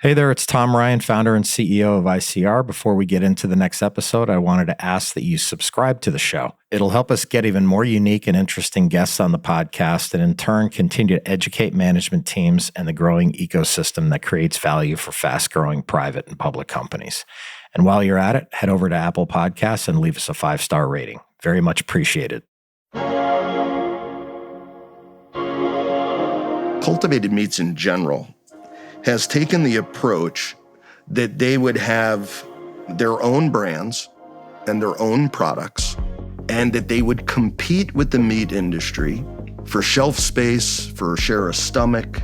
Hey there, it's Tom Ryan, founder and CEO of ICR. Before we get into the next episode, I wanted to ask that you subscribe to the show. It'll help us get even more unique and interesting guests on the podcast and in turn continue to educate management teams and the growing ecosystem that creates value for fast-growing private and public companies. And while you're at it, head over to Apple Podcasts and leave us a 5-star rating. Very much appreciated. Cultivated meats in general has taken the approach that they would have their own brands and their own products, and that they would compete with the meat industry for shelf space, for share of stomach,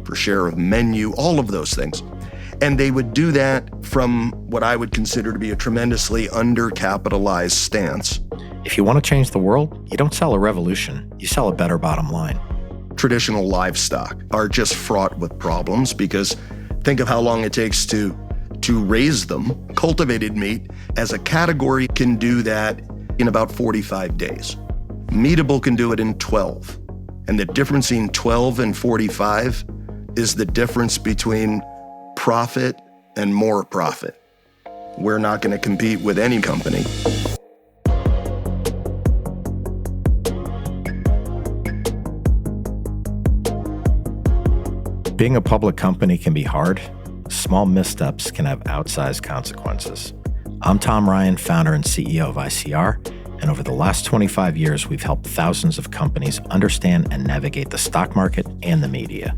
for share of menu, all of those things. And they would do that from what I would consider to be a tremendously undercapitalized stance. If you want to change the world, you don't sell a revolution, you sell a better bottom line. Traditional livestock are just fraught with problems because think of how long it takes to raise them. Cultivated meat as a category can do that in about 45 days. Meatable can do it in 12. And the difference in 12 and 45 is the difference between profit and more profit. We're not going to compete with any company. Being a public company can be hard. Small missteps can have outsized consequences. I'm Tom Ryan, founder and CEO of ICR, and over the last 25 years, we've helped thousands of companies understand and navigate the stock market and the media.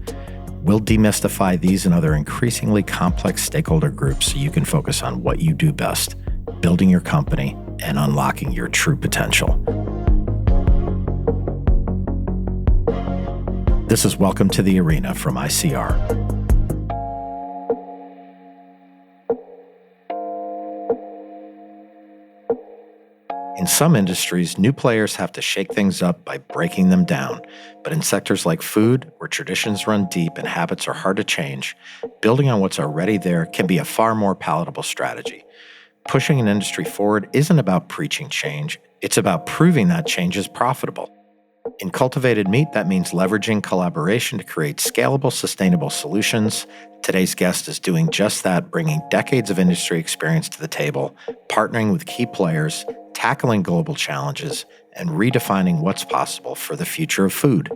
We'll demystify these and other increasingly complex stakeholder groups so you can focus on what you do best, building your company and unlocking your true potential. This is Welcome to the Arena from ICR. In some industries, new players have to shake things up by breaking them down. But in sectors like food, where traditions run deep and habits are hard to change, building on what's already there can be a far more palatable strategy. Pushing an industry forward isn't about preaching change, it's about proving that change is profitable. In cultivated meat, that means leveraging collaboration to create scalable, sustainable solutions. Today's guest is doing just that, bringing decades of industry experience to the table, partnering with key players, tackling global challenges, and redefining what's possible for the future of food.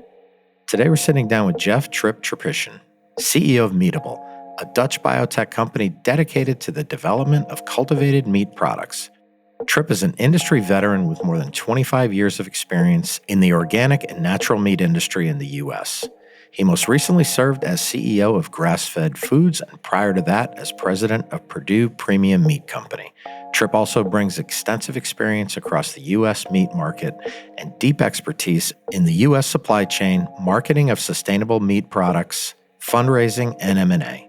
Today, we're sitting down with Jeff Tripician, CEO of Meatable, a Dutch biotech company dedicated to the development of cultivated meat products. Trip is an industry veteran with more than 25 years of experience in the organic and natural meat industry in the U.S. He most recently served as CEO of SunFed Foods and prior to that as president of Perdue Premium Meat Company. Trip also brings extensive experience across the U.S. meat market and deep expertise in the U.S. supply chain, marketing of sustainable meat products, fundraising, and M&A.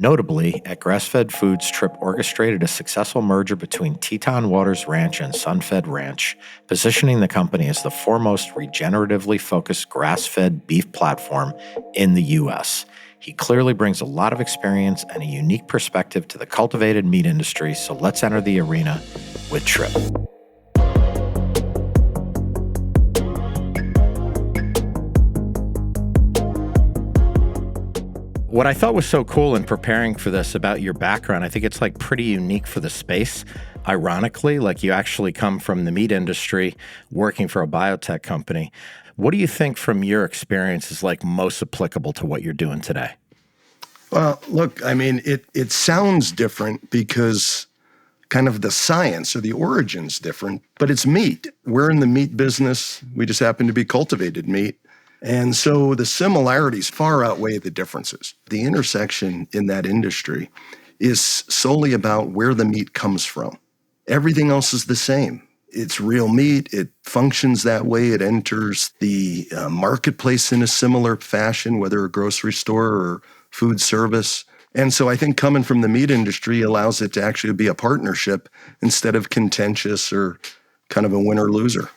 Notably, at SunFed Foods, Trip orchestrated a successful merger between Teton Waters Ranch and SunFed Ranch, positioning the company as the foremost regeneratively focused grass-fed beef platform in the U.S. He clearly brings a lot of experience and a unique perspective to the cultivated meat industry, so let's enter the arena with Trip. What I thought was so cool in preparing for this about your background, I think it's like pretty unique for the space. Ironically, like you actually come from the meat industry working for a biotech company. What do you think from your experience is like most applicable to what you're doing today? Well, look, I mean, it sounds different because kind of the science or the origin's different, but it's meat. We're in the meat business. We just happen to be cultivated meat. And so the similarities far outweigh the differences. The intersection in that industry is solely about where the meat comes from. Everything else is the same. It's real meat. It functions that way. It enters the marketplace in a similar fashion, whether a grocery store or food service. And so I think coming from the meat industry allows it to actually be a partnership instead of contentious or kind of a winner-loser.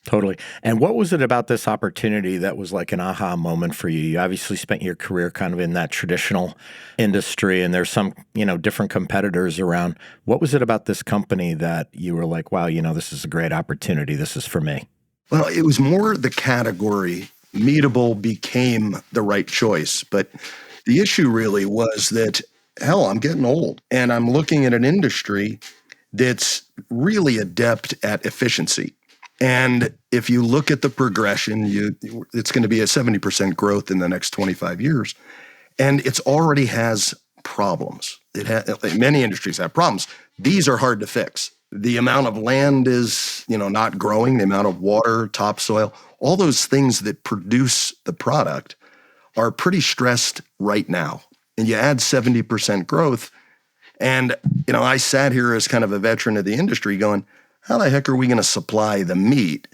Totally. And what was it about this opportunity that was like an aha moment for you? You obviously spent your career kind of in that traditional industry, and there's some, different competitors around. What was it about this company that you were like, wow, this is a great opportunity. This is for me? Well, it was more the category. Meatable became the right choice. But the issue really was that hell, I'm getting old and I'm looking at an industry that's really adept at efficiency. And if you look at the progression, it's going to be a 70% growth in the next 25 years. And it's already has problems. Many industries have problems. These are hard to fix. The amount of land is, not growing, the amount of water, topsoil, all those things that produce the product are pretty stressed right now. And you add 70% growth. And, I sat here as kind of a veteran of the industry going, how the heck are we going to supply the meat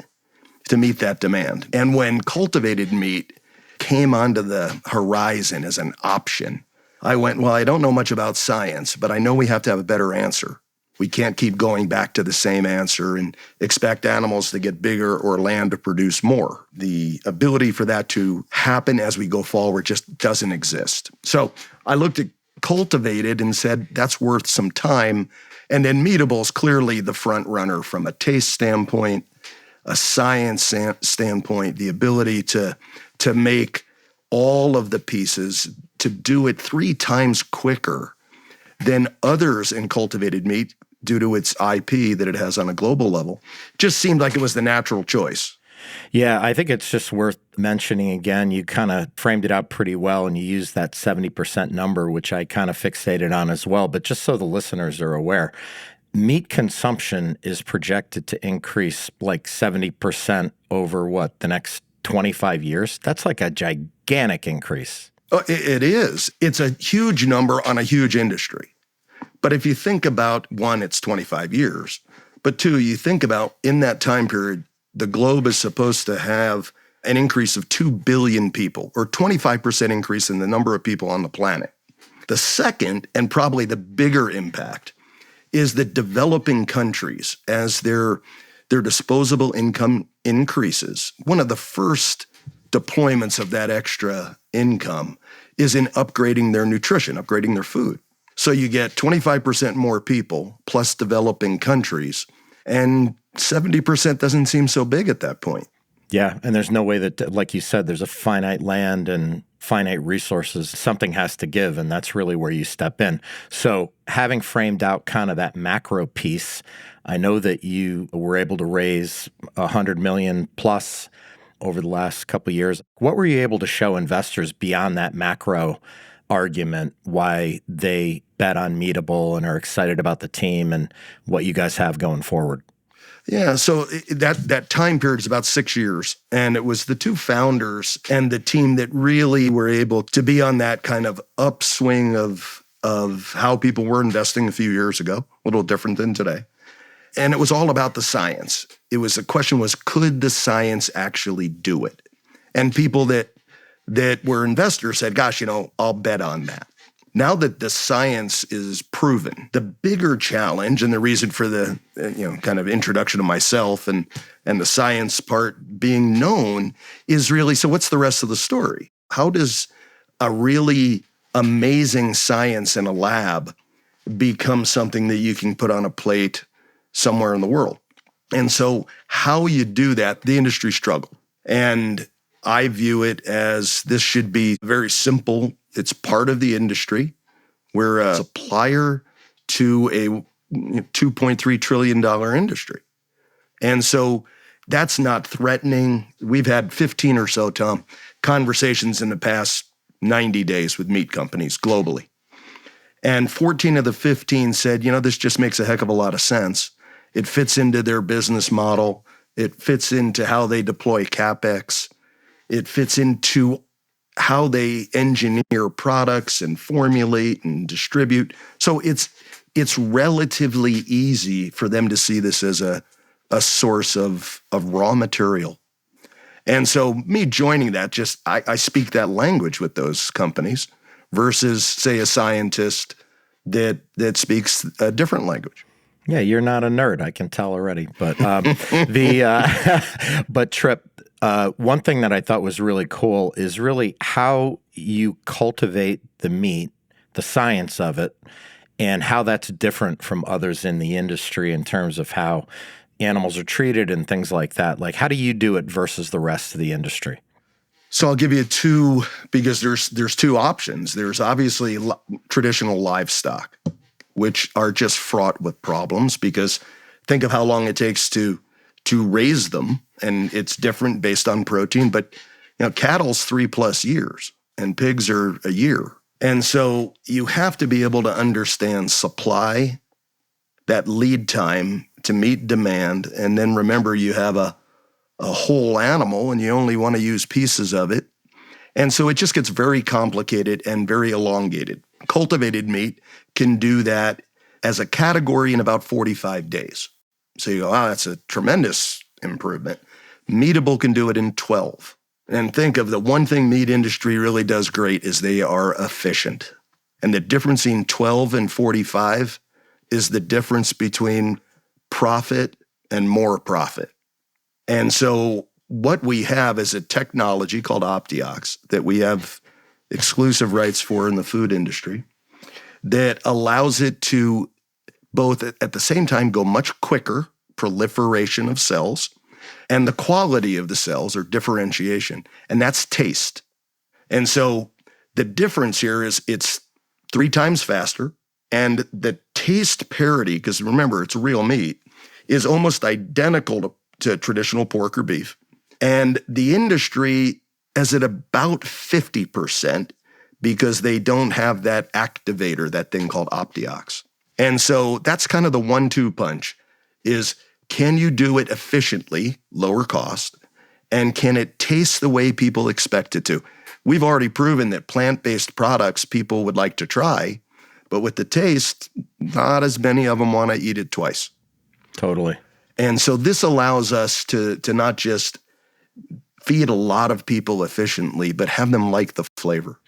to meet that demand? And when cultivated meat came onto the horizon as an option, I went, well, I don't know much about science, but I know we have to have a better answer. We can't keep going back to the same answer and expect animals to get bigger or land to produce more. The ability for that to happen as we go forward just doesn't exist. So I looked at cultivated and said, that's worth some time. And then Meatable is clearly the front runner from a taste standpoint, a science standpoint, the ability to make all of the pieces, to do it 3 times quicker than others in cultivated meat due to its IP that it has on a global level. Just seemed like it was the natural choice. Yeah, I think it's just worth mentioning again. You kind of framed it out pretty well, and you used that 70% number, which I kind of fixated on as well. But just so the listeners are aware, meat consumption is projected to increase like 70% over the next 25 years? That's like a gigantic increase. Oh, it is. It's a huge number on a huge industry. But if you think about, one, it's 25 years. But two, you think about in that time period, the globe is supposed to have an increase of 2 billion people, or 25% increase in the number of people on the planet. The second, and probably the bigger impact, is that developing countries, as their disposable income increases, one of the first deployments of that extra income is in upgrading their nutrition, upgrading their food. So you get 25% more people plus developing countries, and 70% doesn't seem so big at that point. Yeah, and there's no way that, like you said, there's a finite land and finite resources. Something has to give, and that's really where you step in. So having framed out kind of that macro piece, I know that you were able to raise $100 million plus over the last couple of years. What were you able to show investors beyond that macro argument why they bet on Meatable and are excited about the team and what you guys have going forward? Yeah, so that time period is about 6 years, and it was the 2 founders and the team that really were able to be on that kind of upswing of how people were investing a few years ago, a little different than today. And it was all about the science. The question was, could the science actually do it? And people that were investors said, gosh, I'll bet on that. Now that the science is proven, the bigger challenge and the reason for the kind of introduction of myself and the science part being known is really, so what's the rest of the story? How does a really amazing science in a lab become something that you can put on a plate somewhere in the world? And so how you do that, the industry struggled. And I view it as this should be very simple. It's part of the industry. We're a supplier to a $2.3 trillion industry. And so that's not threatening. We've had 15 or so, Tom, conversations in the past 90 days with meat companies globally. And 14 of the 15 said, this just makes a heck of a lot of sense. It fits into their business model. It fits into how they deploy CapEx. It fits into how they engineer products and formulate and distribute. So it's relatively easy for them to see this as a source of raw material. And so me joining that, I speak that language with those companies versus, say, a scientist that speaks a different language. Yeah, you're not a nerd, I can tell already. But but Trip, one thing that I thought was really cool is really how you cultivate the meat, the science of it, and how that's different from others in the industry in terms of how animals are treated and things like that. Like, how do you do it versus the rest of the industry? So I'll give you two, because there's two options. There's obviously traditional livestock, which are just fraught with problems, because think of how long it takes to raise them, and it's different based on protein. But cattle's 3+ years, and pigs are a year. And so you have to be able to understand supply, that lead time to meet demand, and then remember you have a whole animal and you only want to use pieces of it. And so it just gets very complicated and very elongated. Cultivated meat can do that as a category in about 45 days. So you go, wow, that's a tremendous improvement. Meatable can do it in 12. And think of the one thing meat industry really does great is they are efficient. And the difference in 12 and 45 is the difference between profit and more profit. And so what we have is a technology called Optiox that we have exclusive rights for in the food industry that allows it to both at the same time go much quicker, proliferation of cells, and the quality of the cells or differentiation, and that's taste. And so the difference here is it's 3 times faster, and the taste parity, because remember, it's real meat, is almost identical to traditional pork or beef. And the industry is at about 50% because they don't have that activator, that thing called Optiox. And so that's kind of the 1-2 punch is, can you do it efficiently, lower cost, and can it taste the way people expect it to? We've already proven that plant-based products people would like to try, but with the taste, not as many of them want to eat it twice. Totally. And so this allows us to not just feed a lot of people efficiently, but have them like the flavor.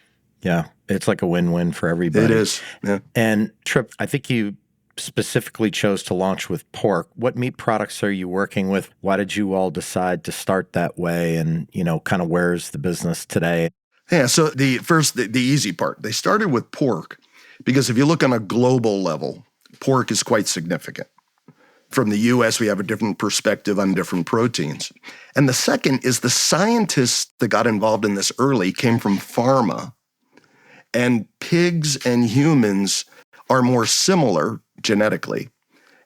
Yeah, it's like a win-win for everybody. It is. Yeah. And Trip, I think you specifically chose to launch with pork. What meat products are you working with? Why did you all decide to start that way? And, kind of where's the business today? Yeah, so the easy part, they started with pork because if you look on a global level, pork is quite significant. From the US, we have a different perspective on different proteins. And the second is the scientists that got involved in this early came from pharma. And pigs and humans are more similar genetically.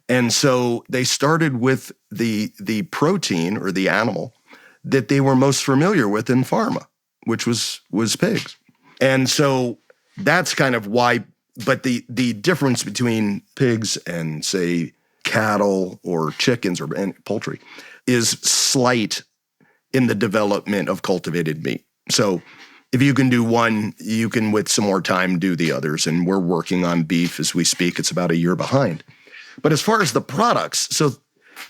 And so they started with the protein or the animal that they were most familiar with in pharma, which was pigs. And so that's kind of why, but the difference between pigs and, say, cattle or chickens or poultry is slight in the development of cultivated meat. So if you can do one, you can, with some more time, do the others. And we're working on beef as we speak. It's about a year behind. But as far as the products, so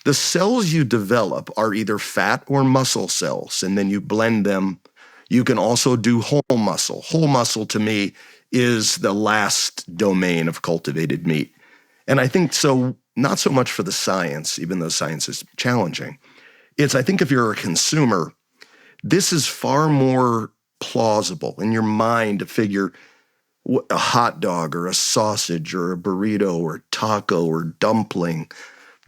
the cells you develop are either fat or muscle cells, and then you blend them. You can also do whole muscle. Whole muscle, to me, is the last domain of cultivated meat. And I think so, not so much for the science, even though science is challenging. I think if you're a consumer, this is far more plausible in your mind to figure a hot dog or a sausage or a burrito or taco or dumpling.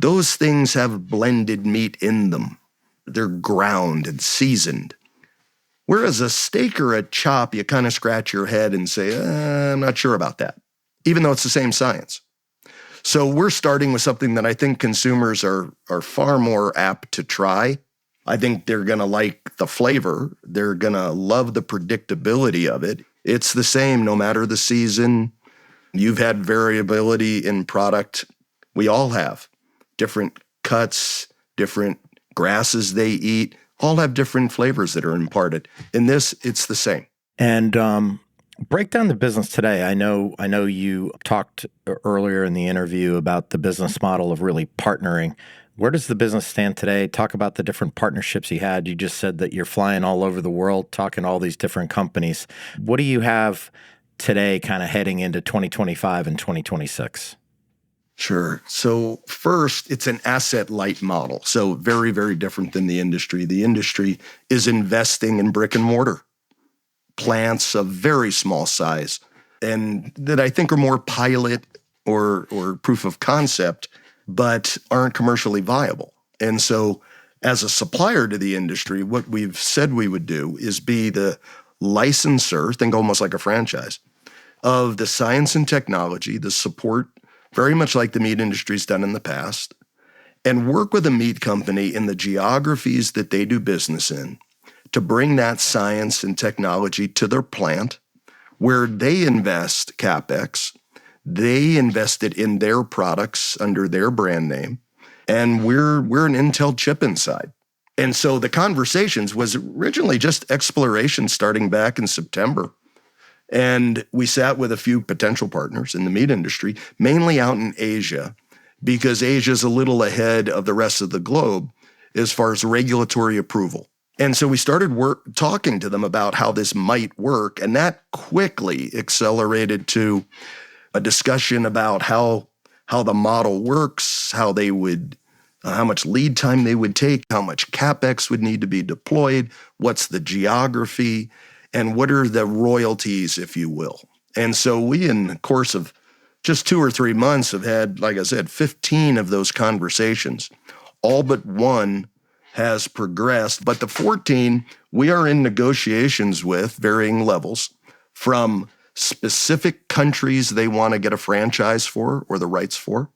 Those things have blended meat in them. They're ground and seasoned. Whereas a steak or a chop, you kind of scratch your head and say, I'm not sure about that, even though it's the same science. So we're starting with something that I think consumers are far more apt to try. I think they're going to like the flavor. They're going to love the predictability of it. It's the same no matter the season. You've had variability in product. We all have different cuts, different grasses they eat, all have different flavors that are imparted. In this, it's the same. And break down the business today. I know you talked earlier in the interview about the business model of really partnering. Where does the business stand today? Talk about the different partnerships you had. You just said that you're flying all over the world, talking to all these different companies. What do you have today kind of heading into 2025 and 2026? Sure. So first, it's an asset-light model. So very, very different than the industry. The industry is investing in brick and mortar, plants of very small size, and that I think are more pilot or proof of concept, but aren't commercially viable. And so As a supplier to the industry, what we've said we would do is be the licensor, think almost like a franchise, of the science and technology, the support, very much like the meat industry's done in the past, and work with a meat company in the geographies that they do business in to bring that science and technology to their plant where they invest CapEx, they invest it in their products under their brand name, and we're an Intel chip inside. And so the conversations was originally just exploration starting back in September. And we sat with a few potential partners in the meat industry, mainly out in Asia, because Asia's a little ahead of the rest of the globe as far as regulatory approval. And so we started talking to them about how this might work, and that quickly accelerated to a discussion about how the model works, how they would, how much lead time they would take, how much CapEx would need to be deployed, what's the geography, and what are the royalties, if you will. And so we, in the course of just 2 or 3 months, have had, like I said, 15 of those conversations. All but one has progressed, but the 14 we are in negotiations with varying levels, from specific countries they want to get a franchise for or the rights for,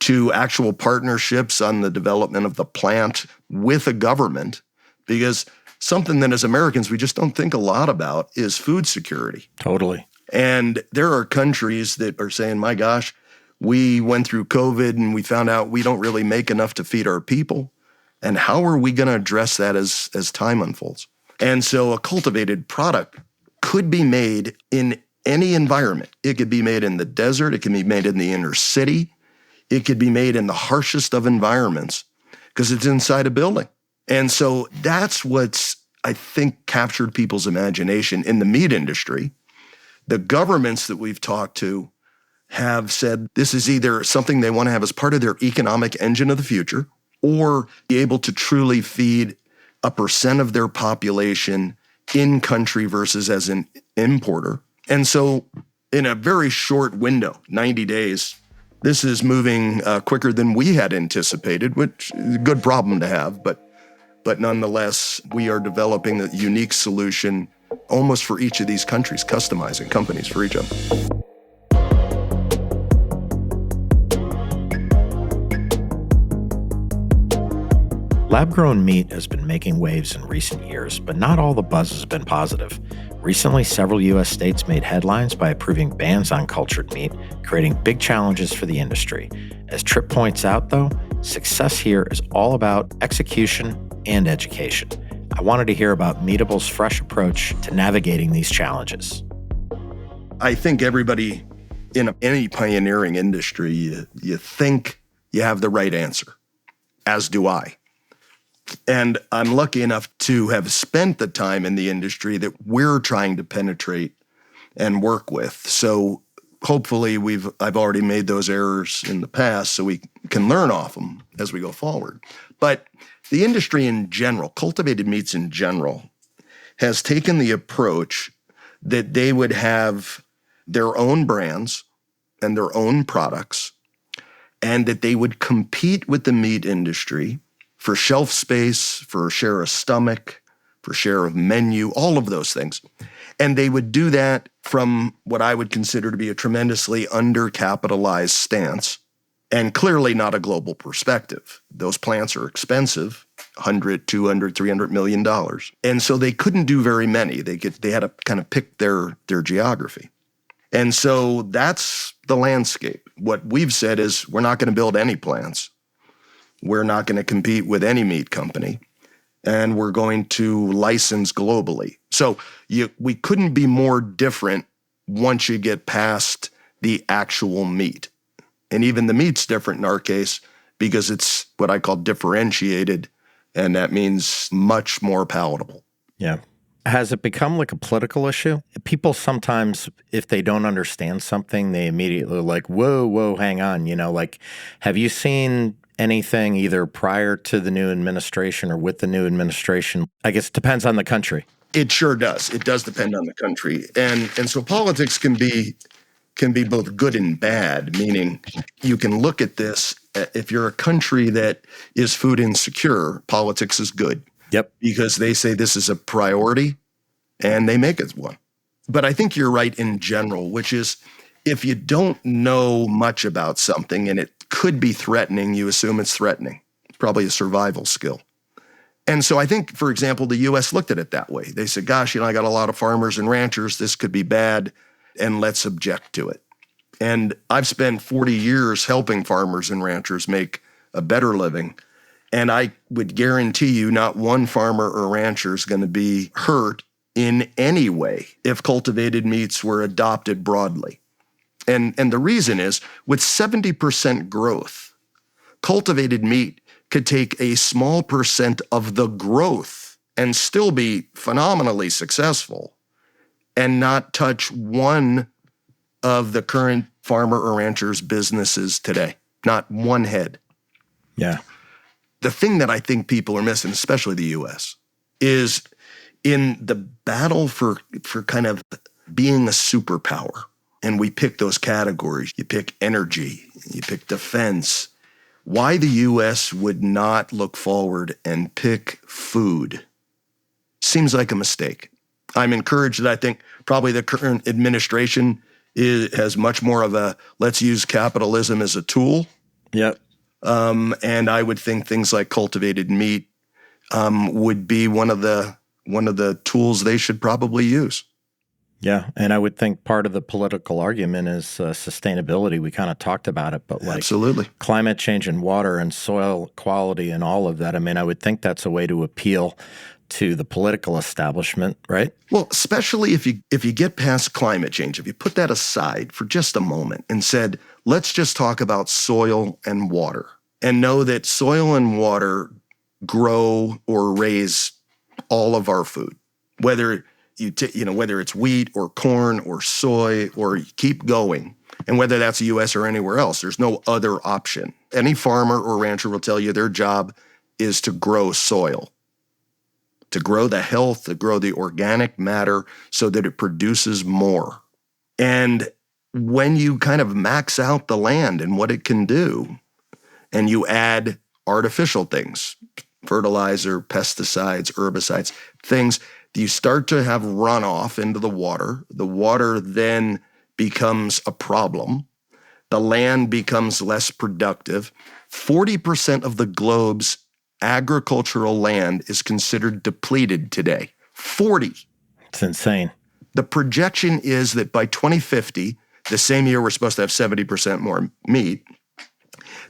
to actual partnerships on the development of the plant with a government, because something that as Americans we just don't think a lot about is food security. Totally. And there are countries that are saying, my gosh, we went through COVID and we found out we don't really make enough to feed our people. And how are we going to address that as time unfolds? And so a cultivated product could be made in any environment. It could be made in the desert. It can be made in the inner city. It could be made in the harshest of environments because it's inside a building. And so that's what's, I think, captured people's imagination in the meat industry. The governments that we've talked to have said this is either something they want to have as part of their economic engine of the future, or be able to truly feed a percent of their population in country versus as an importer. And so in a very short window, 90 days, this is moving quicker than we had anticipated, which is a good problem to have. But nonetheless, we are developing a unique solution almost for each of these countries, customizing companies for each of them. Lab-grown meat has been making waves in recent years, but not all the buzz has been positive. Recently, several U.S. states made headlines by approving bans on cultured meat, creating big challenges for the industry. As Tripp points out, though, success here is all about execution and education. I wanted to hear about Meatable's fresh approach to navigating these challenges. I think everybody in any pioneering industry, you think you have the right answer, as do I. And I'm lucky enough to have spent the time in the industry that we're trying to penetrate and work with. So hopefully I've already made those errors in the past so we can learn off them as we go forward. But the industry in general, cultivated meats in general, has taken the approach that they would have their own brands and their own products, and that they would compete with the meat industry for shelf space, for share of stomach, for share of menu, all of those things. And they would do that from what I would consider to be a tremendously undercapitalized stance, and clearly not a global perspective. Those plants are expensive, $100, $200, $300 million. And so they couldn't do very many. They had to kind of pick their geography. And so that's the landscape. What we've said is we're not going to build any plants. We're not going to compete with any meat company, and we're going to license globally. So we couldn't be more different once you get past the actual meat. And even the meat's different in our case because it's what I call differentiated, and that means much more palatable. Yeah. Has it become like a political issue? People sometimes, if they don't understand something, they immediately like, whoa, hang on. Have you seen anything either prior to the new administration or with the new administration? I guess it depends on the country. It sure does. It does depend on the country. And so politics can be both good and bad, meaning you can look at this if you're a country that is food insecure, politics is good. Yep. Because they say this is a priority and they make it one. But I think you're right in general, which is if you don't know much about something and it could be threatening, you assume it's threatening. It's probably a survival skill. And so I think, for example, the U.S. looked at it that way. They said, gosh, I got a lot of farmers and ranchers. This could be bad, and let's object to it. And I've spent 40 years helping farmers and ranchers make a better living. And I would guarantee you not one farmer or rancher is going to be hurt in any way if cultivated meats were adopted broadly. And the reason is, with 70% growth, cultivated meat could take a small percent of the growth and still be phenomenally successful and not touch one of the current farmer or rancher's businesses today. Not one head. Yeah. The thing that I think people are missing, especially the U.S., is in the battle for kind of being a superpower. And we pick those categories. You pick energy, you pick defense. Why the U.S. would not look forward and pick food seems like a mistake. I'm encouraged that I think probably the current administration has much more of a let's use capitalism as a tool. Yep. And I would think things like cultivated meat would be one of the tools they should probably use. Yeah, and I would think part of the political argument is sustainability. We kind of talked about it, but like Absolutely. Climate change and water and soil quality and all of that. I mean, I would think that's a way to appeal to the political establishment, right? Well, especially if you get past climate change, if you put that aside for just a moment and said, let's just talk about soil and water, and know that soil and water grow or raise all of our food, whether whether it's wheat or corn or soy, or you keep going, and whether that's the U.S. or anywhere else, there's no other option. Any farmer or rancher will tell you their job is to grow soil, to grow the health, to grow the organic matter so that it produces more. And when you kind of max out the land and what it can do, and you add artificial things, fertilizer, pesticides, herbicides, things, you start to have runoff into the water. The water then becomes a problem. The land becomes less productive. 40% of the globe's agricultural land is considered depleted today. 40. It's insane. The projection is that by 2050, the same year we're supposed to have 70% more meat,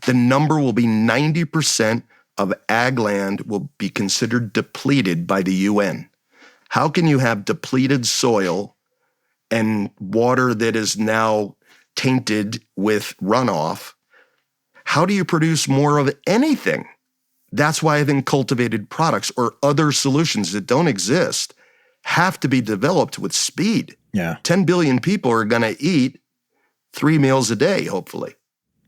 the number will be 90% of ag land will be considered depleted by the UN. How can you have depleted soil and water that is now tainted with runoff? How do you produce more of anything? That's why I think cultivated products or other solutions that don't exist have to be developed with speed. Yeah. 10 billion people are going to eat 3 meals a day, hopefully.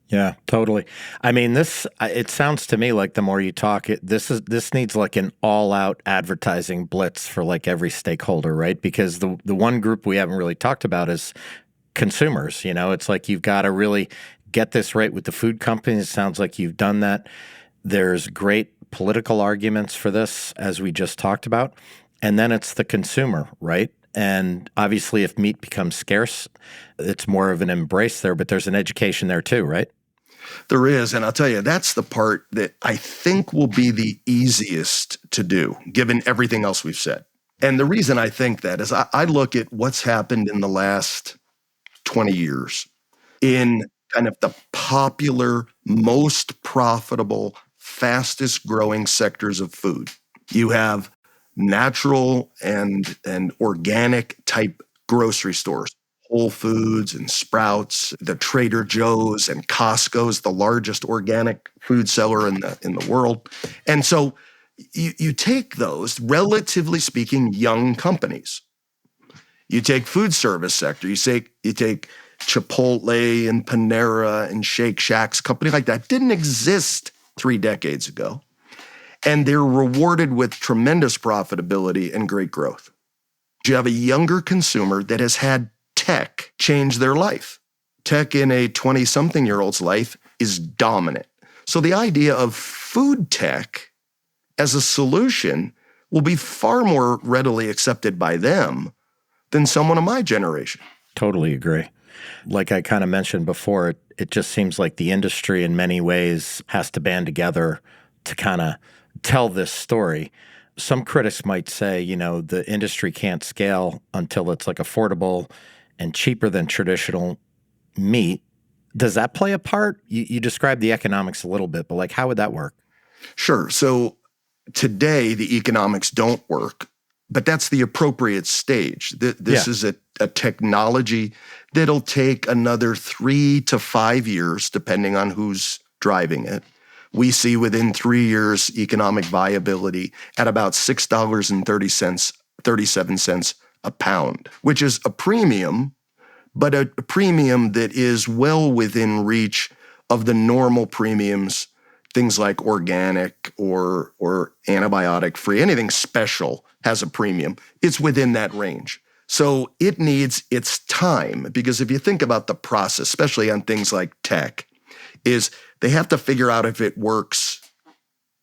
Yeah, totally. I mean, it sounds to me like the more you talk, this needs like an all-out advertising blitz for like every stakeholder, right? Because the one group we haven't really talked about is consumers. It's like you've got to really get this right with the food companies. It sounds like you've done that. There's great political arguments for this, as we just talked about. And then it's the consumer, right? And obviously, if meat becomes scarce, it's more of an embrace there, but there's an education there too, right? There is, and I'll tell you, that's the part that I think will be the easiest to do, given everything else we've said. And the reason I think that is I look at what's happened in the last 20 years in kind of the popular, most profitable, fastest growing sectors of food. You have natural and organic type grocery stores. Whole Foods and Sprouts, the Trader Joe's and Costco's, the largest organic food seller in the world. And so you take those, relatively speaking, young companies. You take food service sector, you take Chipotle and Panera and Shake Shack's, company like that didn't exist 3 decades ago. And they're rewarded with tremendous profitability and great growth. You have a younger consumer that has had tech change their life. Tech in a 20-something-year-old's life is dominant. So the idea of food tech as a solution will be far more readily accepted by them than someone of my generation. Totally agree. Like I kind of mentioned before, it just seems like the industry in many ways has to band together to kind of tell this story. Some critics might say, the industry can't scale until it's like affordable and cheaper than traditional meat. Does that play a part? You described the economics a little bit, but like how would that work? Sure. So today the economics don't work, but that's the appropriate stage. This is a technology that'll take another 3 to 5 years, depending on who's driving it. We see within 3 years economic viability at about $6.37 a pound, which is a premium, but a premium that is well within reach of the normal premiums, things like organic or antibiotic free. Anything special has a premium. It's within that range. So it needs its time, because if you think about the process, especially on things like tech, is they have to figure out if it works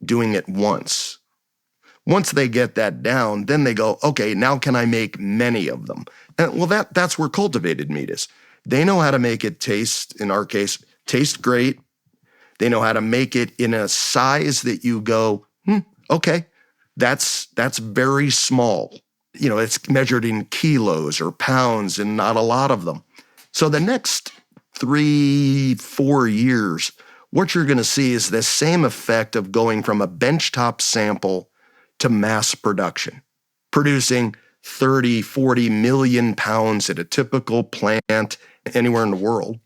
doing it once. Once they get that down, then they go, okay, now can I make many of them? And well, that's where cultivated meat is. They know how to make it taste, in our case, taste great. They know how to make it in a size that you go, okay, that's very small. It's measured in kilos or pounds and not a lot of them. So the next 3-4 years, what you're going to see is the same effect of going from a benchtop sample to mass production, producing 30, 40 million pounds at a typical plant anywhere in the world,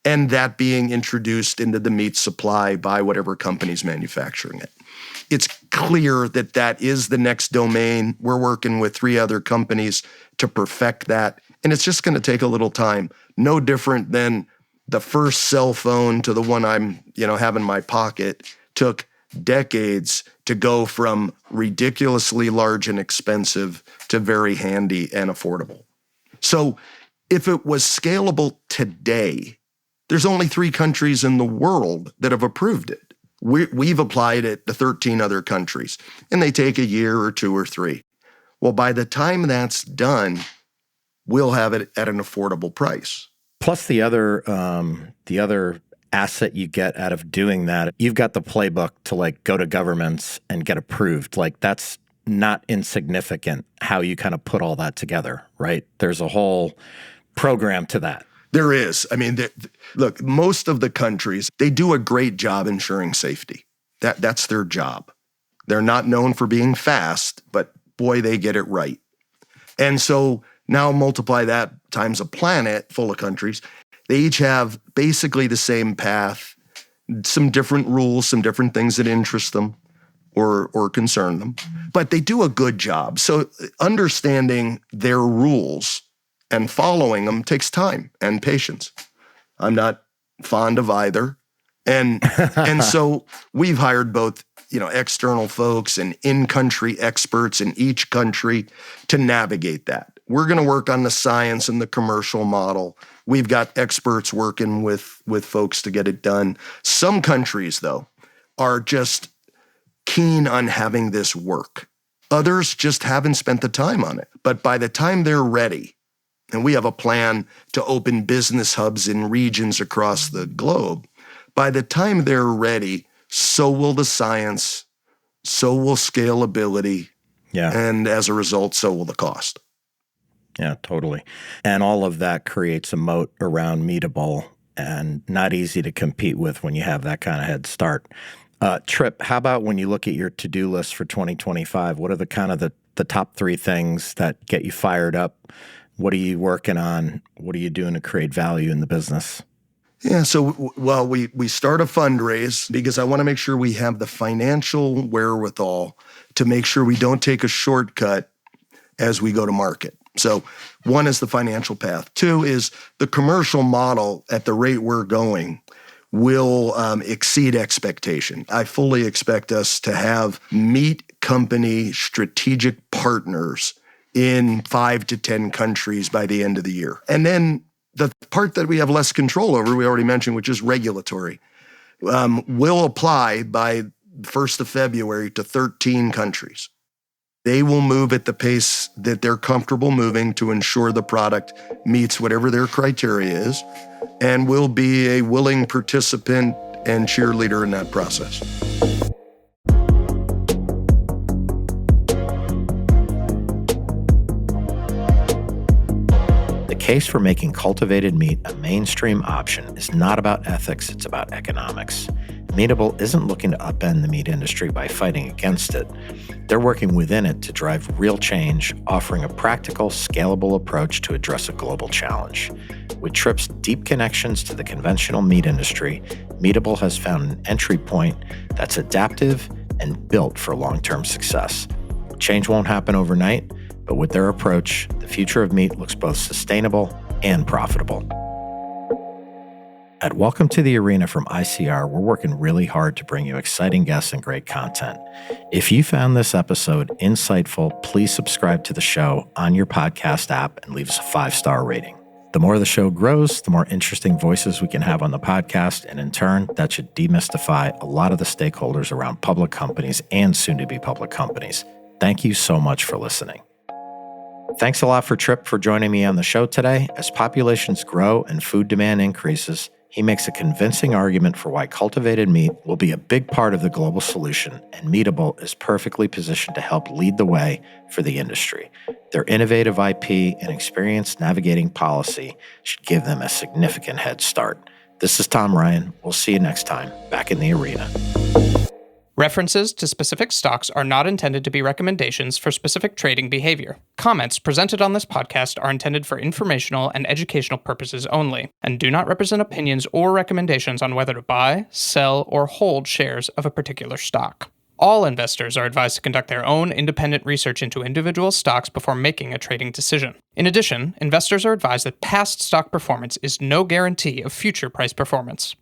and that being introduced into the meat supply by whatever company's manufacturing it. It's clear that that is the next domain. We're working with 3 other companies to perfect that, and it's just going to take a little time. No different than the first cell phone to the one I'm, have in my pocket took decades to go from ridiculously large and expensive to very handy and affordable. So if it was scalable today, there's only 3 countries in the world that have approved it. We've applied it to 13 other countries, and they take a year or 2 or 3. Well, by the time that's done, we'll have it at an affordable price. Plus the other asset you get out of doing that, you've got the playbook to like go to governments and get approved. Like that's not insignificant how you kind of put all that together, right? There's a whole program to that. There is. I mean, look, most of the countries, they do a great job ensuring safety. That's their job. They're not known for being fast, but boy, they get it right. And so now multiply that times a planet full of countries. They each have basically the same path, some different rules, some different things that interest them or concern them, but they do a good job. So understanding their rules and following them takes time and patience. I'm not fond of either. And so we've hired both, external folks and in-country experts in each country to navigate that. We're going to work on the science and the commercial model. We've got experts working with folks to get it done. Some countries, though, are just keen on having this work. Others just haven't spent the time on it. But by the time they're ready, and we have a plan to open business hubs in regions across the globe, by the time they're ready, so will the science, so will scalability, and as a result, so will the cost. Yeah, totally. And all of that creates a moat around Meatable, and not easy to compete with when you have that kind of head start. Trip, how about when you look at your to-do list for 2025, what are the kind of the top 3 things that get you fired up? What are you working on? What are you doing to create value in the business? Yeah, so, well, we start a fundraise because I want to make sure we have the financial wherewithal to make sure we don't take a shortcut as we go to market. So 1 is the financial path. 2 is the commercial model at the rate we're going will exceed expectation. I fully expect us to have meat company strategic partners in 5 to 10 countries by the end of the year. And then the part that we have less control over, we already mentioned, which is regulatory. will apply by 1st of February to 13 countries. They will move at the pace that they're comfortable moving to ensure the product meets whatever their criteria is, and will be a willing participant and cheerleader in that process. The case for making cultivated meat a mainstream option is not about ethics, it's about economics. Meatable isn't looking to upend the meat industry by fighting against it. They're working within it to drive real change, offering a practical, scalable approach to address a global challenge. With Trip's deep connections to the conventional meat industry, Meatable has found an entry point that's adaptive and built for long-term success. Change won't happen overnight, but with their approach, the future of meat looks both sustainable and profitable. At Welcome to the Arena from ICR, we're working really hard to bring you exciting guests and great content. If you found this episode insightful, please subscribe to the show on your podcast app and leave us a 5-star rating. The more the show grows, the more interesting voices we can have on the podcast, and in turn, that should demystify a lot of the stakeholders around public companies and soon-to-be public companies. Thank you so much for listening. Thanks a lot for Trip for joining me on the show today. As populations grow and food demand increases, he makes a convincing argument for why cultivated meat will be a big part of the global solution, and Meatable is perfectly positioned to help lead the way for the industry. Their innovative IP and experience navigating policy should give them a significant head start. This is Tom Ryan. We'll see you next time back in the arena. References to specific stocks are not intended to be recommendations for specific trading behavior. Comments presented on this podcast are intended for informational and educational purposes only, and do not represent opinions or recommendations on whether to buy, sell, or hold shares of a particular stock. All investors are advised to conduct their own independent research into individual stocks before making a trading decision. In addition, investors are advised that past stock performance is no guarantee of future price performance.